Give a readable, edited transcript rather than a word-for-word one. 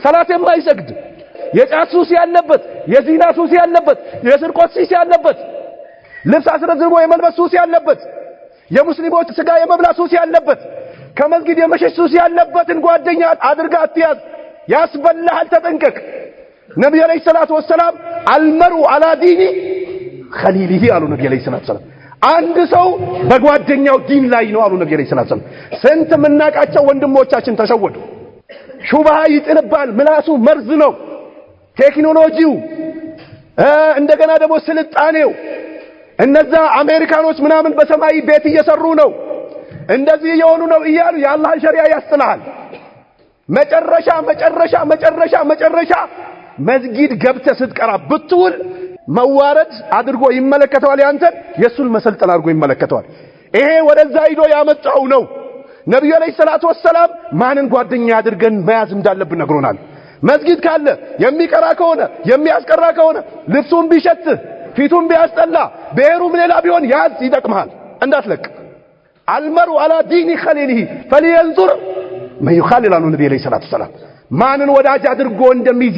ሰላት የማይሰግድ የጫት ሱስ ያለበት የዚና ሱስ ያለበት የስርቆት ሱስ ያለበት ልብስ አስረዝሞ የመልበስ ሱስ ያለበት የሙስሊሞች ስጋ የመብላት ሱስ ያለበት ከመስጊድ የመሸሽ ሱስ ያለበትን ጓደኛ አድርጋ አትያዝ ያስበላሃል ተጠንቀቅ ነብዩ አለይሂ ሰላቱ ወሰለም አልመሩ አላ ዲኒ ኸሊሊሂ አሉ ነብዩ አለይሂ ሰላቱ ወሰለም አንድ ሰው በጓደኛው ዲን ላይ ነው አሉ ነብዩ አለይሂ ሰላቱ ወሰለም ስንት ምናቃቸው ወንድሞቻችን ተሸወዱ ሹብሃ ይጥልባል ምላሱ መርዝ ነው ቴክኖሎጂው እንደገና ደግሞ ስልጣኔው እነዛ አሜሪካኖች ምናምን በሰማይ ቤት እየሰሩ ነው እንደዚህ የሆኑ ነው እያሉ የአላህን ሸሪዓ ያስጥላል መጨረሻ መስጊድ ገብተ ስትቀራ ብትውል መዋረድ አድርጎ ይመለከተዋል ያንተን የሱን መሰልጠን አድርጎ ይመለከተዋል ይሄ ወደዛ ሂዶ ያመጣው ነው ነብዩ አለይሂ ሰላቱ ወሰለም ማንን ጓደኛ አድርገን መያዝ እንዳለብን ነግሮናል መስጊድ ካለ የሚቀራ ከሆነ የሚያስቀራ ከሆነ ልብሱን ቢሸት ፊቱን ቢያስጠላ ብሔሩም ሌላ ቢሆን ያዝ ይጠቅማል እንዳትለቅ አልመሩ አላ ዲኒ ኸሊሊሂ فلينظر من يخالل ነብዩ አለይሂ ሰላቱ ወሰለም ማንን ወዳጅ አድርጎ እንደሚይዝ